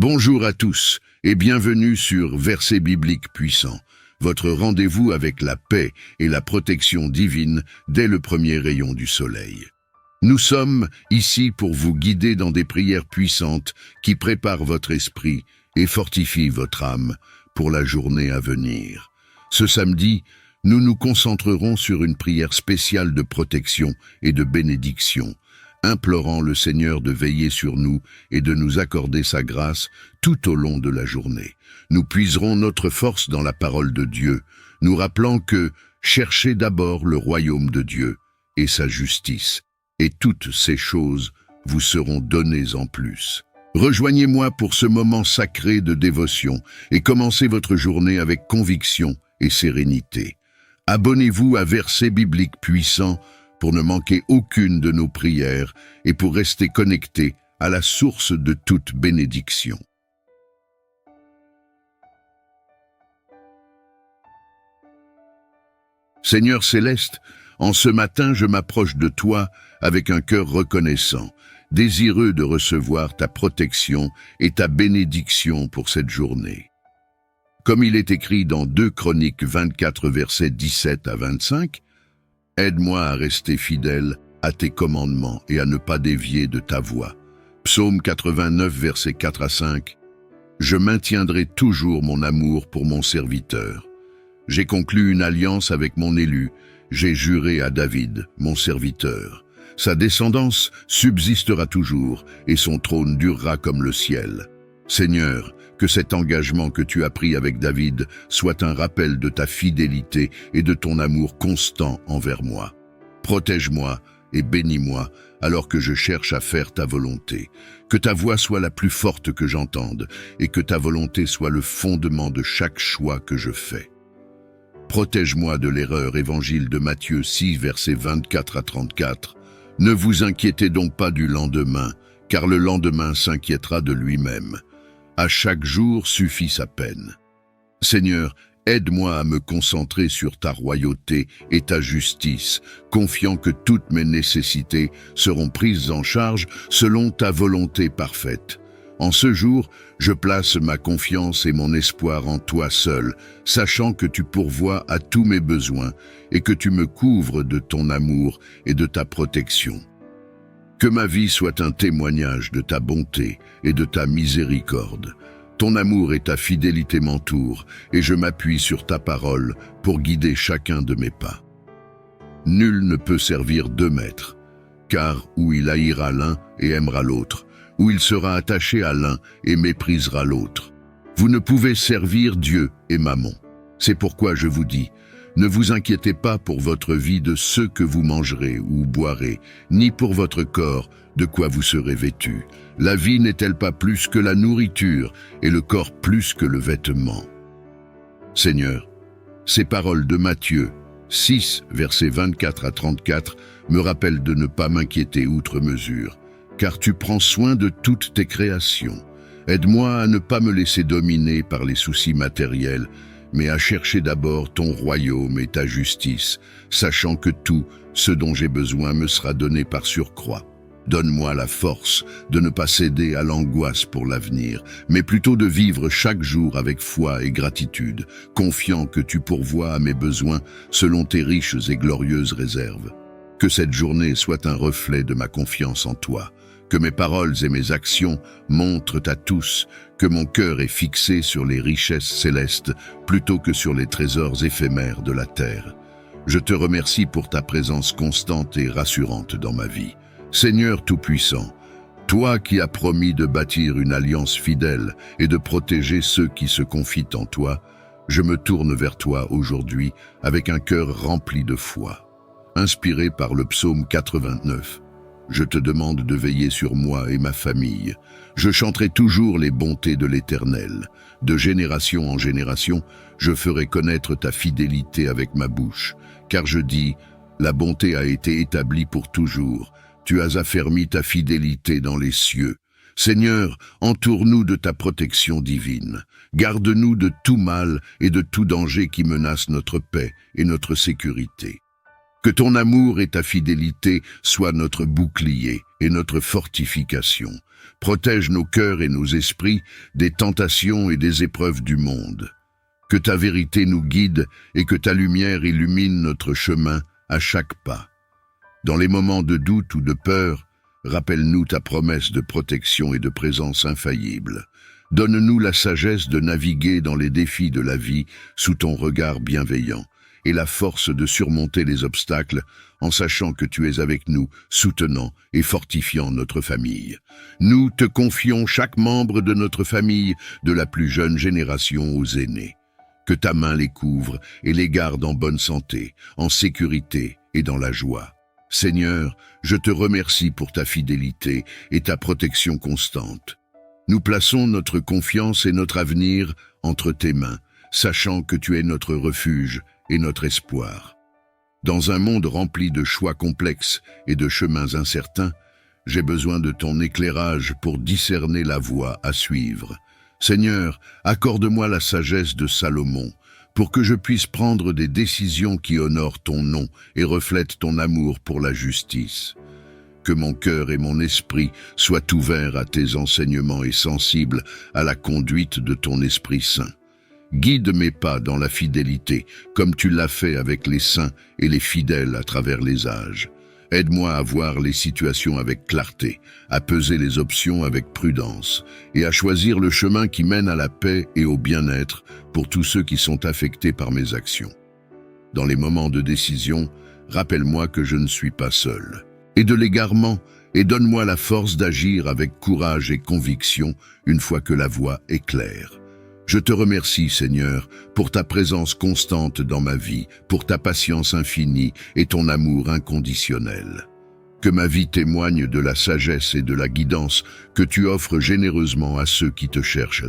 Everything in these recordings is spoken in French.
Bonjour à tous et bienvenue sur Versets bibliques puissants, votre rendez-vous avec la paix et la protection divine dès le premier rayon du soleil. Nous sommes ici pour vous guider dans des prières puissantes qui préparent votre esprit et fortifient votre âme pour la journée à venir. Ce samedi, nous nous concentrerons sur une prière spéciale de protection et de bénédiction, implorant le Seigneur de veiller sur nous et de nous accorder sa grâce tout au long de la journée. Nous puiserons notre force dans la parole de Dieu, nous rappelant que cherchez d'abord le royaume de Dieu et sa justice, et toutes ces choses vous seront données en plus. Rejoignez-moi pour ce moment sacré de dévotion et commencez votre journée avec conviction et sérénité. Abonnez-vous à Versets bibliques puissants pour ne manquer aucune de nos prières et pour rester connecté à la source de toute bénédiction. Seigneur céleste, en ce matin je m'approche de toi avec un cœur reconnaissant, désireux de recevoir ta protection et ta bénédiction pour cette journée. Comme il est écrit dans 2 Chroniques 24 versets 17 à 25, aide-moi à rester fidèle à tes commandements et à ne pas dévier de ta voie. Psaume 89, versets 4 à 5. Je maintiendrai toujours mon amour pour mon serviteur. J'ai conclu une alliance avec mon élu. J'ai juré à David, mon serviteur. Sa descendance subsistera toujours et son trône durera comme le ciel. Seigneur, que cet engagement que tu as pris avec David soit un rappel de ta fidélité et de ton amour constant envers moi. Protège-moi et bénis-moi alors que je cherche à faire ta volonté. Que ta voix soit la plus forte que j'entende et que ta volonté soit le fondement de chaque choix que je fais. Protège-moi de l'erreur. Évangile de Matthieu 6, versets 24 à 34. Ne vous inquiétez donc pas du lendemain, car le lendemain s'inquiétera de lui-même. À chaque jour suffit sa peine. Seigneur, aide-moi à me concentrer sur ta royauté et ta justice, confiant que toutes mes nécessités seront prises en charge selon ta volonté parfaite. En ce jour, je place ma confiance et mon espoir en toi seul, sachant que tu pourvois à tous mes besoins et que tu me couvres de ton amour et de ta protection. Que ma vie soit un témoignage de ta bonté et de ta miséricorde. Ton amour et ta fidélité m'entourent, et je m'appuie sur ta parole pour guider chacun de mes pas. Nul ne peut servir deux maîtres, car ou il haïra l'un et aimera l'autre, ou il sera attaché à l'un et méprisera l'autre. Vous ne pouvez servir Dieu et Mammon. C'est pourquoi je vous dis, ne vous inquiétez pas pour votre vie de ce que vous mangerez ou boirez, ni pour votre corps de quoi vous serez vêtus. La vie n'est-elle pas plus que la nourriture et le corps plus que le vêtement? Seigneur, ces paroles de Matthieu 6, versets 24 à 34 me rappellent de ne pas m'inquiéter outre mesure, car tu prends soin de toutes tes créations. Aide-moi à ne pas me laisser dominer par les soucis matériels, mais à chercher d'abord ton royaume et ta justice, sachant que tout ce dont j'ai besoin me sera donné par surcroît. Donne-moi la force de ne pas céder à l'angoisse pour l'avenir, mais plutôt de vivre chaque jour avec foi et gratitude, confiant que tu pourvois à mes besoins selon tes riches et glorieuses réserves. Que cette journée soit un reflet de ma confiance en toi, que mes paroles et mes actions montrent à tous que mon cœur est fixé sur les richesses célestes plutôt que sur les trésors éphémères de la terre. Je te remercie pour ta présence constante et rassurante dans ma vie. Seigneur Tout-Puissant, toi qui as promis de bâtir une alliance fidèle et de protéger ceux qui se confient en toi, je me tourne vers toi aujourd'hui avec un cœur rempli de foi. Inspiré par le psaume 89, je te demande de veiller sur moi et ma famille. Je chanterai toujours les bontés de l'Éternel. De génération en génération, je ferai connaître ta fidélité avec ma bouche. Car je dis, la bonté a été établie pour toujours. Tu as affermi ta fidélité dans les cieux. Seigneur, entoure-nous de ta protection divine. Garde-nous de tout mal et de tout danger qui menace notre paix et notre sécurité. Que ton amour et ta fidélité soient notre bouclier et notre fortification. Protège nos cœurs et nos esprits des tentations et des épreuves du monde. Que ta vérité nous guide et que ta lumière illumine notre chemin à chaque pas. Dans les moments de doute ou de peur, rappelle-nous ta promesse de protection et de présence infaillible. Donne-nous la sagesse de naviguer dans les défis de la vie sous ton regard bienveillant et la force de surmonter les obstacles en sachant que tu es avec nous, soutenant et fortifiant notre famille. Nous te confions chaque membre de notre famille, de la plus jeune génération aux aînés. Que ta main les couvre et les garde en bonne santé, en sécurité et dans la joie. Seigneur, je te remercie pour ta fidélité et ta protection constante. Nous plaçons notre confiance et notre avenir entre tes mains, sachant que tu es notre refuge et notre espoir. Dans un monde rempli de choix complexes et de chemins incertains, j'ai besoin de ton éclairage pour discerner la voie à suivre. Seigneur, accorde-moi la sagesse de Salomon, pour que je puisse prendre des décisions qui honorent ton nom et reflètent ton amour pour la justice. Que mon cœur et mon esprit soient ouverts à tes enseignements et sensibles à la conduite de ton Esprit Saint. Guide mes pas dans la fidélité, comme tu l'as fait avec les saints et les fidèles à travers les âges. Aide-moi à voir les situations avec clarté, à peser les options avec prudence et à choisir le chemin qui mène à la paix et au bien-être pour tous ceux qui sont affectés par mes actions. Dans les moments de décision, rappelle-moi que je ne suis pas seul. Et de l'égarement, et donne-moi la force d'agir avec courage et conviction une fois que la voie est claire. Je te remercie, Seigneur, pour ta présence constante dans ma vie, pour ta patience infinie et ton amour inconditionnel. Que ma vie témoigne de la sagesse et de la guidance que tu offres généreusement à ceux qui te cherchent.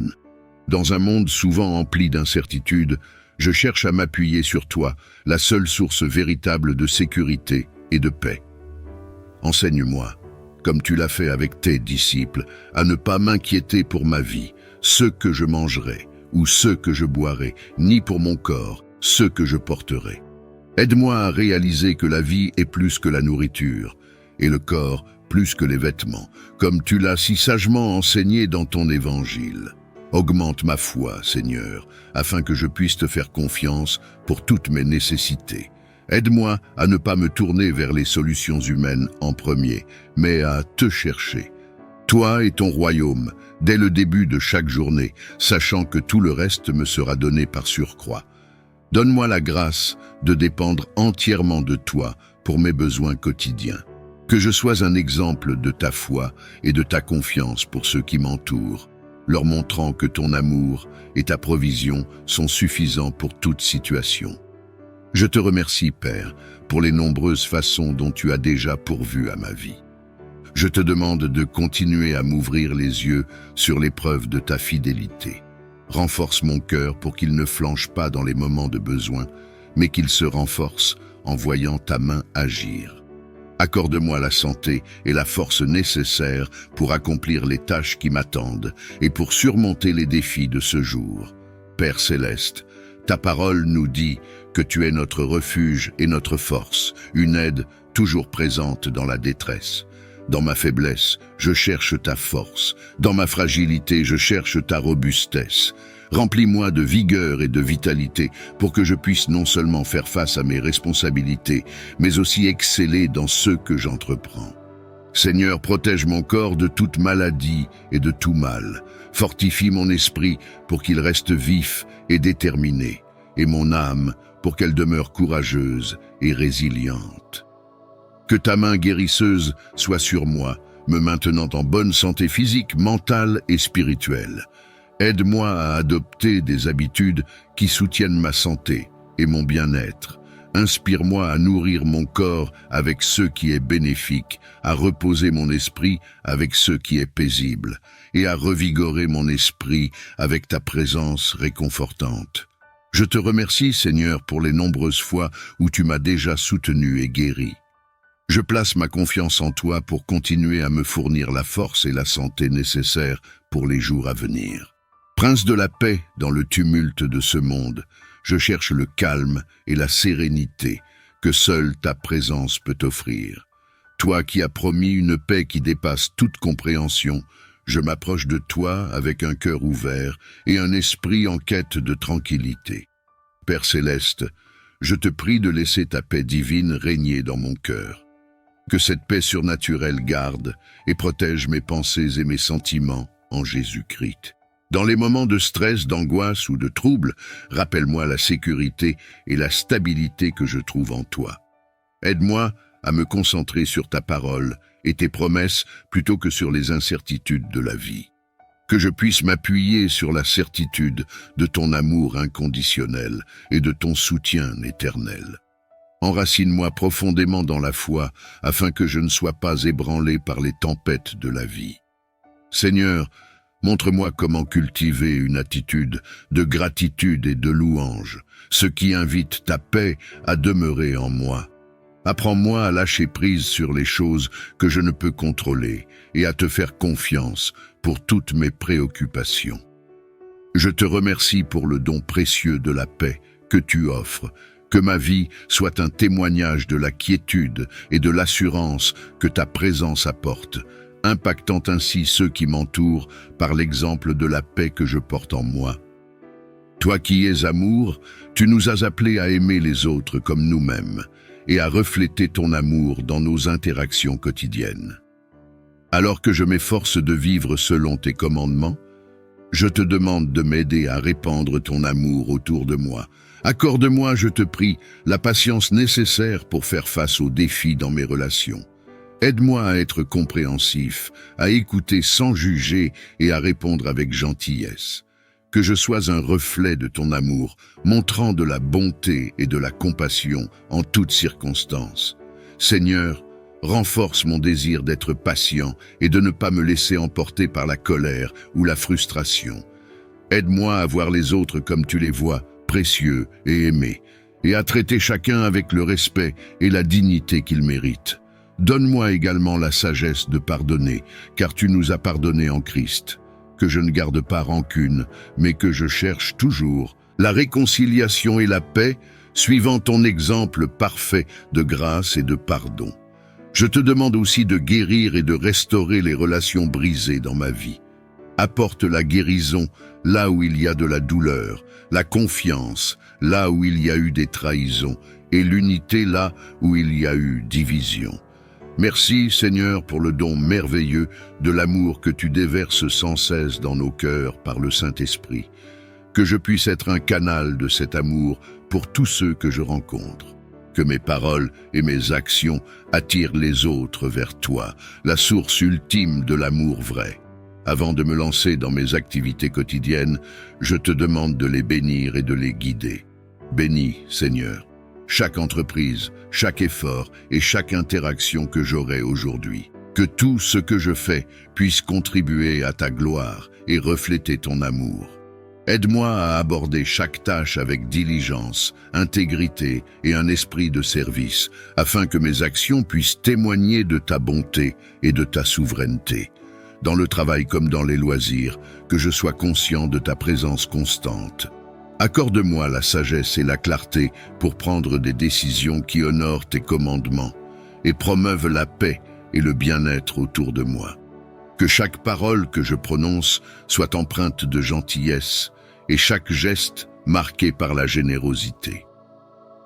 Dans un monde souvent empli d'incertitudes, je cherche à m'appuyer sur toi, la seule source véritable de sécurité et de paix. Enseigne-moi, comme tu l'as fait avec tes disciples, à ne pas m'inquiéter pour ma vie, ce que je mangerai, ou ce que je boirai, ni pour mon corps, ce que je porterai. Aide-moi à réaliser que la vie est plus que la nourriture, et le corps plus que les vêtements, comme tu l'as si sagement enseigné dans ton évangile. Augmente ma foi, Seigneur, afin que je puisse te faire confiance pour toutes mes nécessités. Aide-moi à ne pas me tourner vers les solutions humaines en premier, mais à te chercher. Toi et ton royaume, dès le début de chaque journée, sachant que tout le reste me sera donné par surcroît. Donne-moi la grâce de dépendre entièrement de toi pour mes besoins quotidiens. Que je sois un exemple de ta foi et de ta confiance pour ceux qui m'entourent, leur montrant que ton amour et ta provision sont suffisants pour toute situation. Je te remercie, Père, pour les nombreuses façons dont tu as déjà pourvu à ma vie. Je te demande de continuer à m'ouvrir les yeux sur l'épreuve de ta fidélité. Renforce mon cœur pour qu'il ne flanche pas dans les moments de besoin, mais qu'il se renforce en voyant ta main agir. Accorde-moi la santé et la force nécessaires pour accomplir les tâches qui m'attendent et pour surmonter les défis de ce jour. Père céleste, ta parole nous dit que tu es notre refuge et notre force, une aide toujours présente dans la détresse. Dans ma faiblesse, je cherche ta force. Dans ma fragilité, je cherche ta robustesse. Remplis-moi de vigueur et de vitalité pour que je puisse non seulement faire face à mes responsabilités, mais aussi exceller dans ce que j'entreprends. Seigneur, protège mon corps de toute maladie et de tout mal. Fortifie mon esprit pour qu'il reste vif et déterminé, et mon âme pour qu'elle demeure courageuse et résiliente. Que ta main guérisseuse soit sur moi, me maintenant en bonne santé physique, mentale et spirituelle. Aide-moi à adopter des habitudes qui soutiennent ma santé et mon bien-être. Inspire-moi à nourrir mon corps avec ce qui est bénéfique, à reposer mon esprit avec ce qui est paisible, et à revigorer mon esprit avec ta présence réconfortante. Je te remercie, Seigneur, pour les nombreuses fois où tu m'as déjà soutenu et guéri. Je place ma confiance en toi pour continuer à me fournir la force et la santé nécessaires pour les jours à venir. Prince de la paix dans le tumulte de ce monde, je cherche le calme et la sérénité, que seule ta présence peut offrir. Toi qui as promis une paix qui dépasse toute compréhension, je m'approche de toi avec un cœur ouvert et un esprit en quête de tranquillité. Père céleste, je te prie de laisser ta paix divine régner dans mon cœur. Que cette paix surnaturelle garde et protège mes pensées et mes sentiments en Jésus-Christ. Dans les moments de stress, d'angoisse ou de trouble, rappelle-moi la sécurité et la stabilité que je trouve en toi. Aide-moi à me concentrer sur ta parole et tes promesses plutôt que sur les incertitudes de la vie. Que je puisse m'appuyer sur la certitude de ton amour inconditionnel et de ton soutien éternel. Enracine-moi profondément dans la foi afin que je ne sois pas ébranlé par les tempêtes de la vie. Seigneur, montre-moi comment cultiver une attitude de gratitude et de louange, ce qui invite ta paix à demeurer en moi. Apprends-moi à lâcher prise sur les choses que je ne peux contrôler et à te faire confiance pour toutes mes préoccupations. Je te remercie pour le don précieux de la paix que tu offres, que ma vie soit un témoignage de la quiétude et de l'assurance que ta présence apporte, impactant ainsi ceux qui m'entourent par l'exemple de la paix que je porte en moi. Toi qui es amour, tu nous as appelés à aimer les autres comme nous-mêmes et à refléter ton amour dans nos interactions quotidiennes. Alors que je m'efforce de vivre selon tes commandements, je te demande de m'aider à répandre ton amour autour de moi. Accorde-moi, je te prie, la patience nécessaire pour faire face aux défis dans mes relations. Aide-moi à être compréhensif, à écouter sans juger et à répondre avec gentillesse. Que je sois un reflet de ton amour, montrant de la bonté et de la compassion en toutes circonstances. Seigneur, renforce mon désir d'être patient et de ne pas me laisser emporter par la colère ou la frustration. Aide-moi à voir les autres comme tu les vois, précieux et aimés, et à traiter chacun avec le respect et la dignité qu'il mérite. Donne-moi également la sagesse de pardonner, car tu nous as pardonné en Christ. Que je ne garde pas rancune, mais que je cherche toujours la réconciliation et la paix, suivant ton exemple parfait de grâce et de pardon. Je te demande aussi de guérir et de restaurer les relations brisées dans ma vie. Apporte la guérison là où il y a de la douleur, la confiance là où il y a eu des trahisons et l'unité là où il y a eu division. Merci Seigneur pour le don merveilleux de l'amour que tu déverses sans cesse dans nos cœurs par le Saint-Esprit. Que je puisse être un canal de cet amour pour tous ceux que je rencontre. Que mes paroles et mes actions attirent les autres vers toi, la source ultime de l'amour vrai. Avant de me lancer dans mes activités quotidiennes, je te demande de les bénir et de les guider. Bénis, Seigneur, chaque entreprise, chaque effort et chaque interaction que j'aurai aujourd'hui. Que tout ce que je fais puisse contribuer à ta gloire et refléter ton amour. Aide-moi à aborder chaque tâche avec diligence, intégrité et un esprit de service, afin que mes actions puissent témoigner de ta bonté et de ta souveraineté. Dans le travail comme dans les loisirs, que je sois conscient de ta présence constante. Accorde-moi la sagesse et la clarté pour prendre des décisions qui honorent tes commandements et promeuvent la paix et le bien-être autour de moi. Que chaque parole que je prononce soit empreinte de gentillesse et chaque geste marqué par la générosité.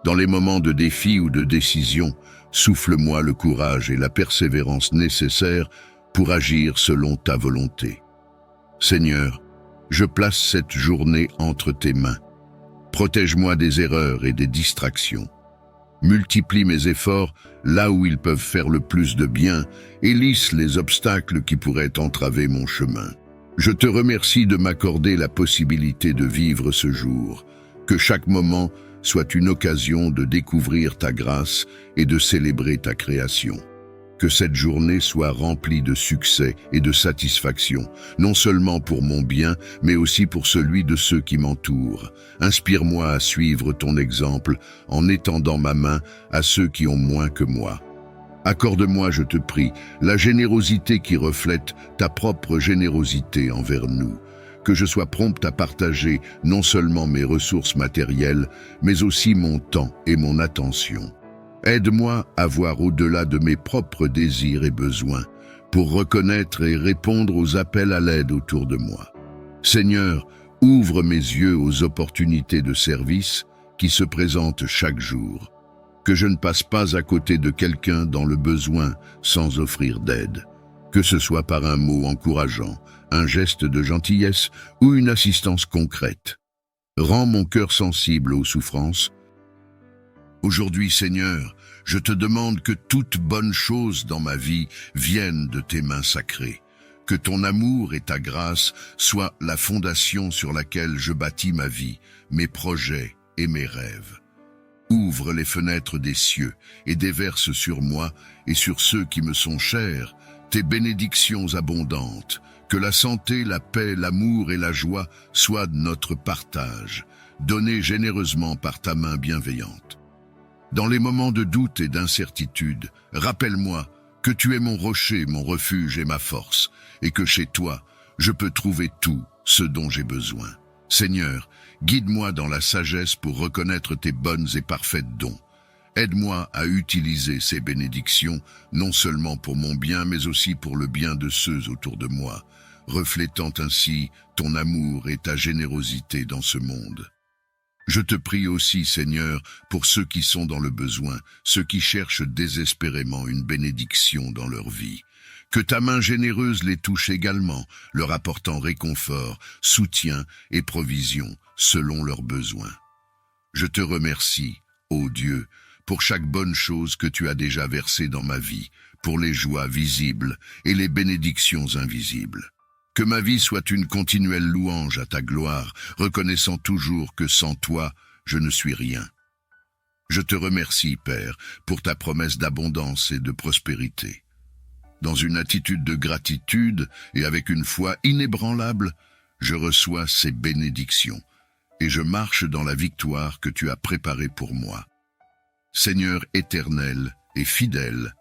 Dans les moments de défi ou de décision, souffle-moi le courage et la persévérance nécessaires pour agir selon ta volonté. Seigneur, je place cette journée entre tes mains. Protège-moi des erreurs et des distractions. Multiplie mes efforts là où ils peuvent faire le plus de bien et lisse les obstacles qui pourraient entraver mon chemin. Je te remercie de m'accorder la possibilité de vivre ce jour. Que chaque moment soit une occasion de découvrir ta grâce et de célébrer ta création. Que cette journée soit remplie de succès et de satisfaction, non seulement pour mon bien, mais aussi pour celui de ceux qui m'entourent. Inspire-moi à suivre ton exemple en étendant ma main à ceux qui ont moins que moi. Accorde-moi, je te prie, la générosité qui reflète ta propre générosité envers nous. Que je sois prompte à partager non seulement mes ressources matérielles, mais aussi mon temps et mon attention. Aide-moi à voir au-delà de mes propres désirs et besoins, pour reconnaître et répondre aux appels à l'aide autour de moi. Seigneur, ouvre mes yeux aux opportunités de service qui se présentent chaque jour. Que je ne passe pas à côté de quelqu'un dans le besoin sans offrir d'aide, que ce soit par un mot encourageant, un geste de gentillesse ou une assistance concrète. Rends mon cœur sensible aux souffrances. Aujourd'hui, Seigneur, je te demande que toute bonne chose dans ma vie vienne de tes mains sacrées, que ton amour et ta grâce soient la fondation sur laquelle je bâtis ma vie, mes projets et mes rêves. Ouvre les fenêtres des cieux et déverse sur moi et sur ceux qui me sont chers tes bénédictions abondantes, que la santé, la paix, l'amour et la joie soient notre partage, donnés généreusement par ta main bienveillante. Dans les moments de doute et d'incertitude, rappelle-moi que tu es mon rocher, mon refuge et ma force, et que chez toi, je peux trouver tout ce dont j'ai besoin. Seigneur, guide-moi dans la sagesse pour reconnaître tes bonnes et parfaites dons. Aide-moi à utiliser ces bénédictions, non seulement pour mon bien, mais aussi pour le bien de ceux autour de moi, reflétant ainsi ton amour et ta générosité dans ce monde. Je te prie aussi, Seigneur, pour ceux qui sont dans le besoin, ceux qui cherchent désespérément une bénédiction dans leur vie. Que ta main généreuse les touche également, leur apportant réconfort, soutien et provision selon leurs besoins. Je te remercie, ô Dieu, pour chaque bonne chose que tu as déjà versée dans ma vie, pour les joies visibles et les bénédictions invisibles. Que ma vie soit une continuelle louange à ta gloire, reconnaissant toujours que sans toi, je ne suis rien. Je te remercie, Père, pour ta promesse d'abondance et de prospérité. Dans une attitude de gratitude et avec une foi inébranlable, je reçois ces bénédictions et je marche dans la victoire que tu as préparée pour moi. Seigneur éternel et fidèle,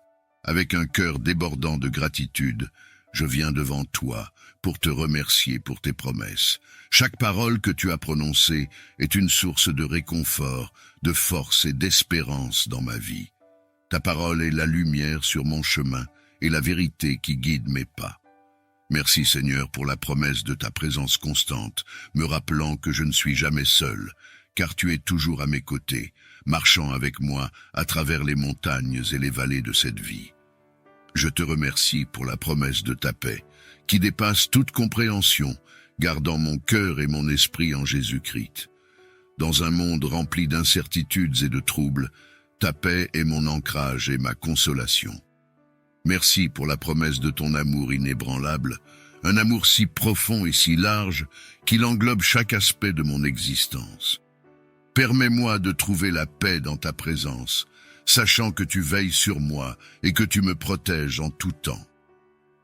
avec un cœur débordant de gratitude, je viens devant toi pour te remercier pour tes promesses. Chaque parole que tu as prononcée est une source de réconfort, de force et d'espérance dans ma vie. Ta parole est la lumière sur mon chemin et la vérité qui guide mes pas. Merci Seigneur pour la promesse de ta présence constante, me rappelant que je ne suis jamais seul, car tu es toujours à mes côtés, marchant avec moi à travers les montagnes et les vallées de cette vie. Je te remercie pour la promesse de ta paix, qui dépasse toute compréhension, gardant mon cœur et mon esprit en Jésus-Christ. Dans un monde rempli d'incertitudes et de troubles, ta paix est mon ancrage et ma consolation. Merci pour la promesse de ton amour inébranlable, un amour si profond et si large qu'il englobe chaque aspect de mon existence. Permets-moi de trouver la paix dans ta présence, sachant que tu veilles sur moi et que tu me protèges en tout temps.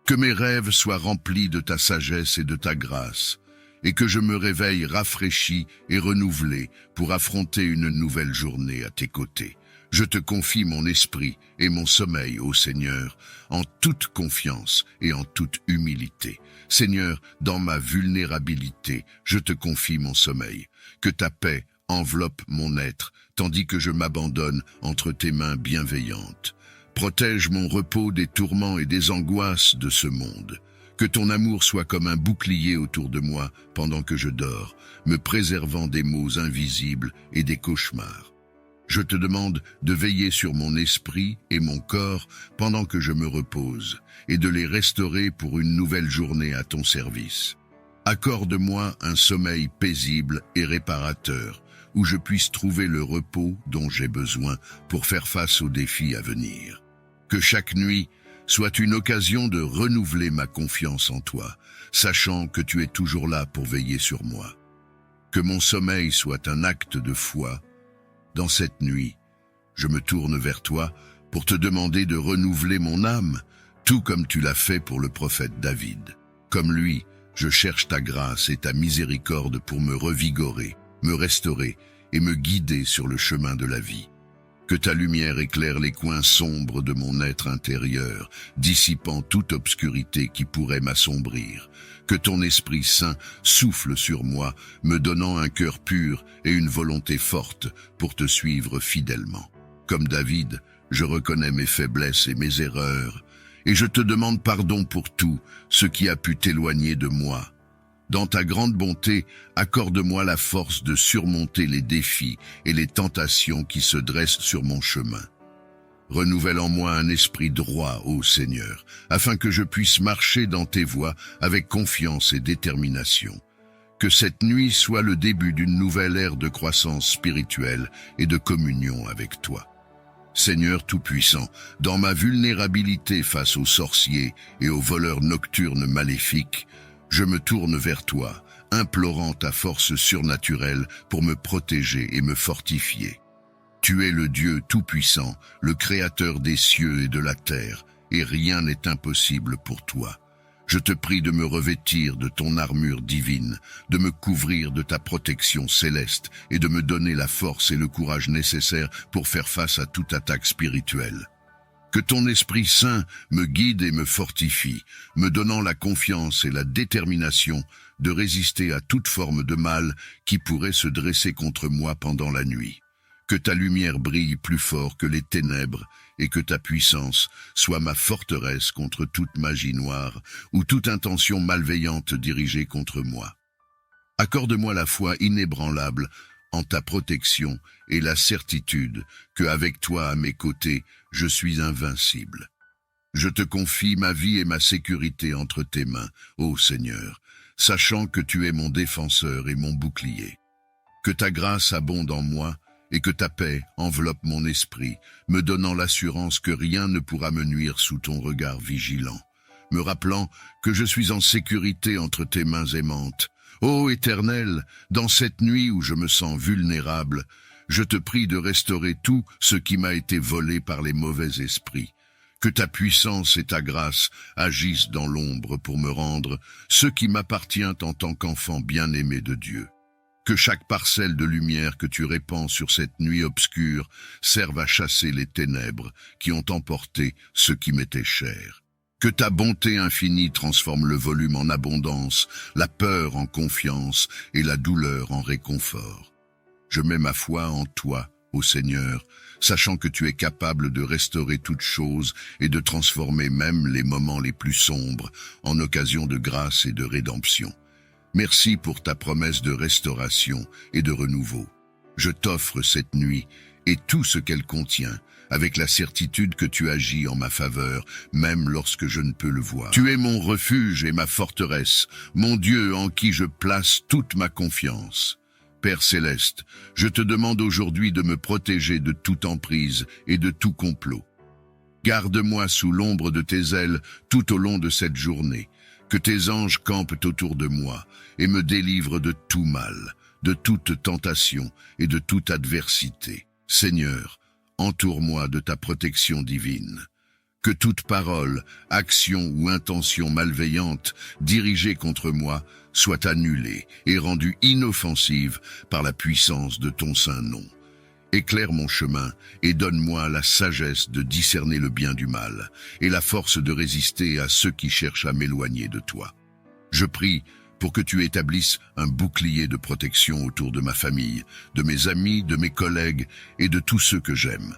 Que mes rêves soient remplis de ta sagesse et de ta grâce, et que je me réveille rafraîchi et renouvelé pour affronter une nouvelle journée à tes côtés. Je te confie mon esprit et mon sommeil, ô Seigneur, en toute confiance et en toute humilité. Seigneur, dans ma vulnérabilité, je te confie mon sommeil. Que ta paix enveloppe mon être, tandis que je m'abandonne entre tes mains bienveillantes. Protège mon repos des tourments et des angoisses de ce monde. Que ton amour soit comme un bouclier autour de moi pendant que je dors, me préservant des maux invisibles et des cauchemars. Je te demande de veiller sur mon esprit et mon corps pendant que je me repose, et de les restaurer pour une nouvelle journée à ton service. Accorde-moi un sommeil paisible et réparateur, où je puisse trouver le repos dont j'ai besoin pour faire face aux défis à venir. Que chaque nuit soit une occasion de renouveler ma confiance en toi, sachant que tu es toujours là pour veiller sur moi. Que mon sommeil soit un acte de foi. Dans cette nuit, je me tourne vers toi pour te demander de renouveler mon âme, tout comme tu l'as fait pour le prophète David. Comme lui, je cherche ta grâce et ta miséricorde pour me revigorer, me restaurer et me guider sur le chemin de la vie. Que ta lumière éclaire les coins sombres de mon être intérieur, dissipant toute obscurité qui pourrait m'assombrir. Que ton Esprit Saint souffle sur moi, me donnant un cœur pur et une volonté forte pour te suivre fidèlement. Comme David, je reconnais mes faiblesses et mes erreurs, et je te demande pardon pour tout ce qui a pu t'éloigner de moi. Dans ta grande bonté, accorde-moi la force de surmonter les défis et les tentations qui se dressent sur mon chemin. Renouvelle en moi un esprit droit, ô Seigneur, afin que je puisse marcher dans tes voies avec confiance et détermination. Que cette nuit soit le début d'une nouvelle ère de croissance spirituelle et de communion avec toi. Seigneur Tout-Puissant, dans ma vulnérabilité face aux sorciers et aux voleurs nocturnes maléfiques, je me tourne vers toi, implorant ta force surnaturelle pour me protéger et me fortifier. Tu es le Dieu Tout-Puissant, le Créateur des cieux et de la terre, et rien n'est impossible pour toi. Je te prie de me revêtir de ton armure divine, de me couvrir de ta protection céleste et de me donner la force et le courage nécessaires pour faire face à toute attaque spirituelle. Que ton Esprit Saint me guide et me fortifie, me donnant la confiance et la détermination de résister à toute forme de mal qui pourrait se dresser contre moi pendant la nuit. Que ta lumière brille plus fort que les ténèbres et que ta puissance soit ma forteresse contre toute magie noire ou toute intention malveillante dirigée contre moi. Accorde-moi la foi inébranlable en ta protection et la certitude que avec toi à mes côtés, je suis invincible. Je te confie ma vie et ma sécurité entre tes mains, ô Seigneur, sachant que tu es mon défenseur et mon bouclier. Que ta grâce abonde en moi et que ta paix enveloppe mon esprit, me donnant l'assurance que rien ne pourra me nuire sous ton regard vigilant, me rappelant que je suis en sécurité entre tes mains aimantes. Ô Éternel, dans cette nuit où je me sens vulnérable, je te prie de restaurer tout ce qui m'a été volé par les mauvais esprits. Que ta puissance et ta grâce agissent dans l'ombre pour me rendre ce qui m'appartient en tant qu'enfant bien-aimé de Dieu. Que chaque parcelle de lumière que tu répands sur cette nuit obscure serve à chasser les ténèbres qui ont emporté ce qui m'était cher. Que ta bonté infinie transforme le volume en abondance, la peur en confiance et la douleur en réconfort. Je mets ma foi en toi, ô Seigneur, sachant que tu es capable de restaurer toutes choses et de transformer même les moments les plus sombres en occasion de grâce et de rédemption. Merci pour ta promesse de restauration et de renouveau. Je t'offre cette nuit et tout ce qu'elle contient, avec la certitude que tu agis en ma faveur, même lorsque je ne peux le voir. Tu es mon refuge et ma forteresse, mon Dieu en qui je place toute ma confiance. Père céleste, je te demande aujourd'hui de me protéger de toute emprise et de tout complot. Garde-moi sous l'ombre de tes ailes tout au long de cette journée. Que tes anges campent autour de moi et me délivrent de tout mal, de toute tentation et de toute adversité. Seigneur, entoure-moi de ta protection divine. Que toute parole, action ou intention malveillante dirigée contre moi soit annulée et rendue inoffensive par la puissance de ton saint nom. Éclaire mon chemin et donne-moi la sagesse de discerner le bien du mal et la force de résister à ceux qui cherchent à m'éloigner de toi. Je prie pour que tu établisses un bouclier de protection autour de ma famille, de mes amis, de mes collègues et de tous ceux que j'aime.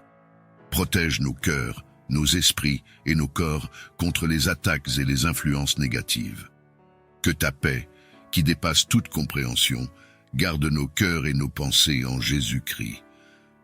Protège nos cœurs, nos esprits et nos corps contre les attaques et les influences négatives. Que ta paix, qui dépasse toute compréhension, garde nos cœurs et nos pensées en Jésus-Christ.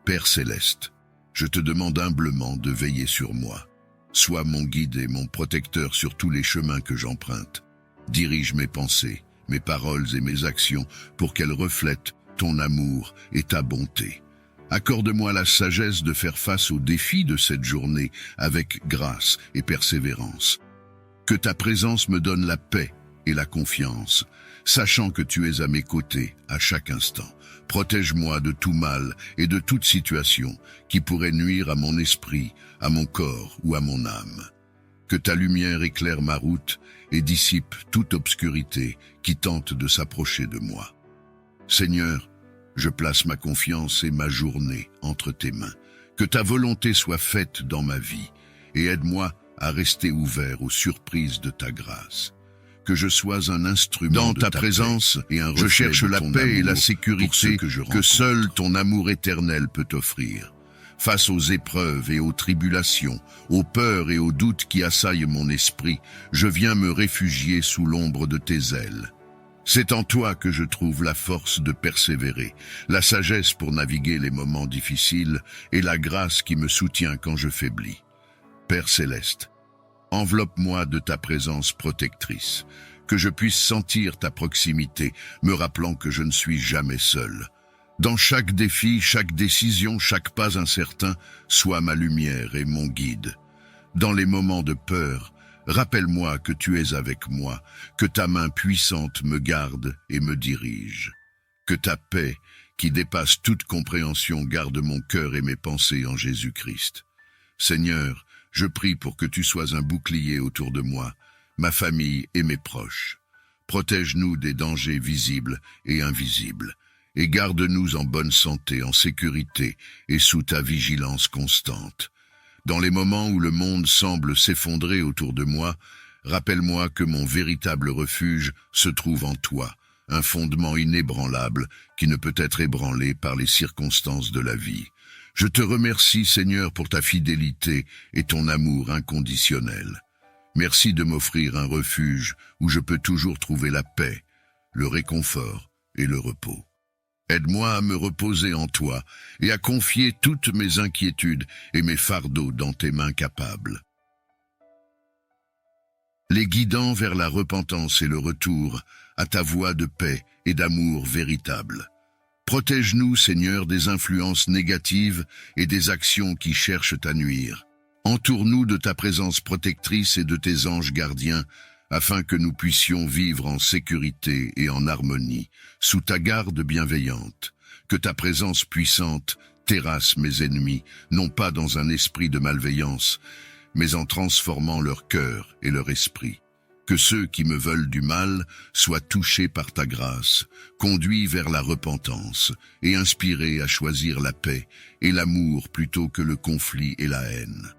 Père céleste, je te demande humblement de veiller sur moi. Sois mon guide et mon protecteur sur tous les chemins que j'emprunte. Dirige mes pensées, mes paroles et mes actions pour qu'elles reflètent ton amour et ta bonté. Accorde-moi la sagesse de faire face aux défis de cette journée avec grâce et persévérance. Que ta présence me donne la paix et la confiance, sachant que tu es à mes côtés à chaque instant. Protège-moi de tout mal et de toute situation qui pourrait nuire à mon esprit, à mon corps ou à mon âme. Que ta lumière éclaire ma route et dissipe toute obscurité qui tente de s'approcher de moi. Seigneur, je place ma confiance et ma journée entre tes mains. Que ta volonté soit faite dans ma vie et aide-moi à rester ouvert aux surprises de ta grâce. Que je sois un instrument dans ta présence et un reflet. Je cherche la paix et la sécurité que seul ton amour éternel peut offrir. face aux épreuves et aux tribulations, aux peurs et aux doutes qui assaillent mon esprit, je viens me réfugier sous l'ombre de tes ailes. C'est en toi que je trouve la force de persévérer, la sagesse pour naviguer les moments difficiles et la grâce qui me soutient quand je faiblis. Père céleste, enveloppe-moi de ta présence protectrice, que je puisse sentir ta proximité, me rappelant que je ne suis jamais seul. Dans chaque défi, chaque décision, chaque pas incertain, sois ma lumière et mon guide. Dans les moments de peur, rappelle-moi que tu es avec moi, que ta main puissante me garde et me dirige. Que ta paix, qui dépasse toute compréhension, garde mon cœur et mes pensées en Jésus-Christ. Seigneur, je prie pour que tu sois un bouclier autour de moi, ma famille et mes proches. Protège-nous des dangers visibles et invisibles, et garde-nous en bonne santé, en sécurité et sous ta vigilance constante. Dans les moments où le monde semble s'effondrer autour de moi, rappelle-moi que mon véritable refuge se trouve en toi, un fondement inébranlable qui ne peut être ébranlé par les circonstances de la vie. Je te remercie, Seigneur, pour ta fidélité et ton amour inconditionnel. Merci de m'offrir un refuge où je peux toujours trouver la paix, le réconfort et le repos. Aide-moi à me reposer en toi et à confier toutes mes inquiétudes et mes fardeaux dans tes mains capables. Les guidant vers la repentance et le retour à ta voie de paix et d'amour véritable. Protège-nous, Seigneur, des influences négatives et des actions qui cherchent à nuire. Entoure-nous de ta présence protectrice et de tes anges gardiens, afin que nous puissions vivre en sécurité et en harmonie, sous ta garde bienveillante. Que ta présence puissante terrasse mes ennemis, non pas dans un esprit de malveillance, mais en transformant leur cœur et leur esprit. Que ceux qui me veulent du mal soient touchés par ta grâce, conduits vers la repentance et inspirés à choisir la paix et l'amour plutôt que le conflit et la haine.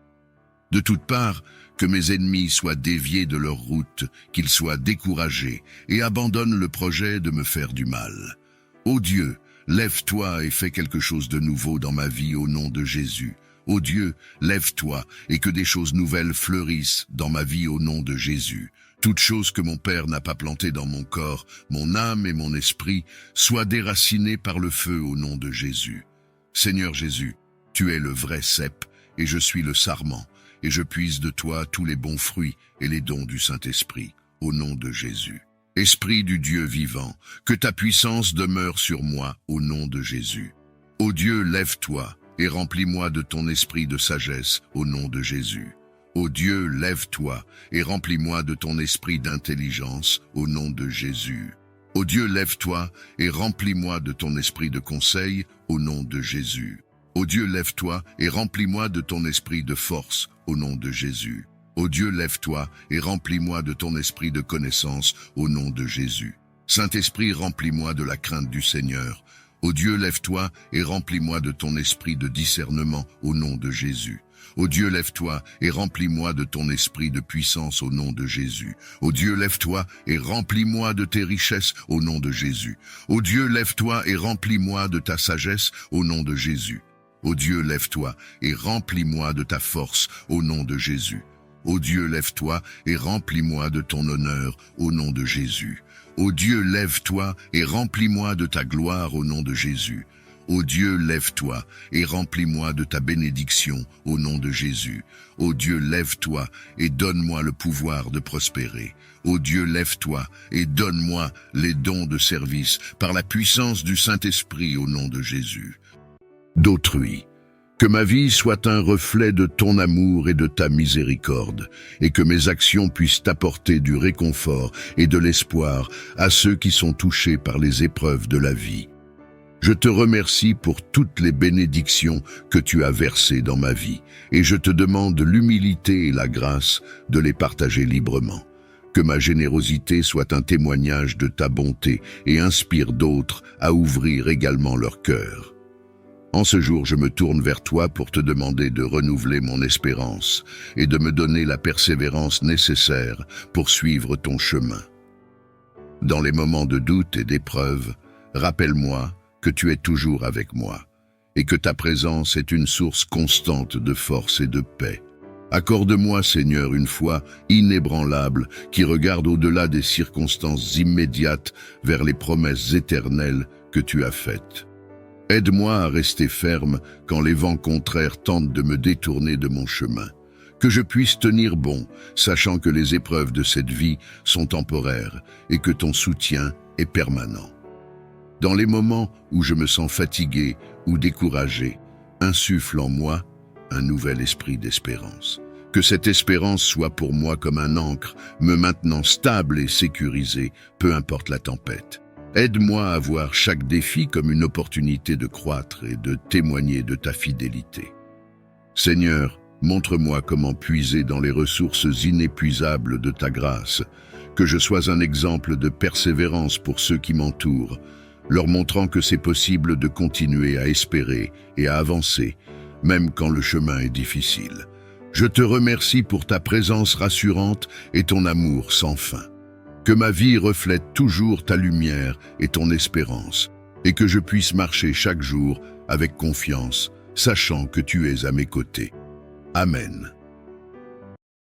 De toutes parts, que mes ennemis soient déviés de leur route, qu'ils soient découragés et abandonnent le projet de me faire du mal. Ô Dieu, lève-toi et fais quelque chose de nouveau dans ma vie au nom de Jésus. Ô Dieu, lève-toi et que des choses nouvelles fleurissent dans ma vie au nom de Jésus. Toute chose que mon Père n'a pas plantée dans mon corps, mon âme et mon esprit, soient déracinées par le feu au nom de Jésus. Seigneur Jésus, tu es le vrai cep et je suis le sarment. Et je puise de toi tous les bons fruits et les dons du Saint-Esprit, au nom de Jésus. Esprit du Dieu vivant, que ta puissance demeure sur moi, au nom de Jésus. Ô Dieu, lève-toi et remplis-moi de ton esprit de sagesse, au nom de Jésus. Ô Dieu, lève-toi et remplis-moi de ton esprit d'intelligence, au nom de Jésus. Ô Dieu, lève-toi et remplis-moi de ton esprit de conseil, au nom de Jésus. Ô Dieu, lève-toi et remplis-moi de ton esprit de force, au nom de Jésus. Ô Dieu, lève-toi et remplis-moi de ton esprit de connaissance, au nom de Jésus. Saint-Esprit, remplis-moi de la crainte du Seigneur. Ô Dieu, lève-toi et remplis-moi de ton esprit de discernement, au nom de Jésus. Ô Dieu, lève-toi et remplis-moi de ton esprit de puissance au nom de Jésus. Ô Dieu, lève-toi et remplis-moi de tes richesses au nom de Jésus. Ô Dieu, lève-toi et remplis-moi de ta sagesse au nom de Jésus. Ô Dieu, lève-toi et remplis-moi de ta force au nom de Jésus. Ô Dieu, lève-toi et remplis-moi de ton honneur au nom de Jésus. Ô Dieu, lève-toi et remplis-moi de ta gloire au nom de Jésus. Ô Dieu, lève-toi et remplis-moi de ta bénédiction au nom de Jésus. Ô Dieu, lève-toi et donne-moi le pouvoir de prospérer. Ô Dieu, lève-toi et donne-moi les dons de service par la puissance du Saint-Esprit au nom de Jésus. D'autrui. Que ma vie soit un reflet de ton amour et de ta miséricorde, et que mes actions puissent apporter du réconfort et de l'espoir à ceux qui sont touchés par les épreuves de la vie. Je te remercie pour toutes les bénédictions que tu as versées dans ma vie, et je te demande l'humilité et la grâce de les partager librement. Que ma générosité soit un témoignage de ta bonté et inspire d'autres à ouvrir également leur cœur. En ce jour, je me tourne vers toi pour te demander de renouveler mon espérance et de me donner la persévérance nécessaire pour suivre ton chemin. Dans les moments de doute et d'épreuve, rappelle-moi que tu es toujours avec moi et que ta présence est une source constante de force et de paix. Accorde-moi, Seigneur, une foi inébranlable qui regarde au-delà des circonstances immédiates vers les promesses éternelles que tu as faites. Aide-moi à rester ferme quand les vents contraires tentent de me détourner de mon chemin. Que je puisse tenir bon, sachant que les épreuves de cette vie sont temporaires et que ton soutien est permanent. Dans les moments où je me sens fatigué ou découragé, insuffle en moi un nouvel esprit d'espérance. Que cette espérance soit pour moi comme un ancre, me maintenant stable et sécurisé, peu importe la tempête. Aide-moi à voir chaque défi comme une opportunité de croître et de témoigner de ta fidélité. Seigneur, montre-moi comment puiser dans les ressources inépuisables de ta grâce, que je sois un exemple de persévérance pour ceux qui m'entourent, leur montrant que c'est possible de continuer à espérer et à avancer, même quand le chemin est difficile. Je te remercie pour ta présence rassurante et ton amour sans fin. Que ma vie reflète toujours ta lumière et ton espérance, et que je puisse marcher chaque jour avec confiance, sachant que tu es à mes côtés. Amen.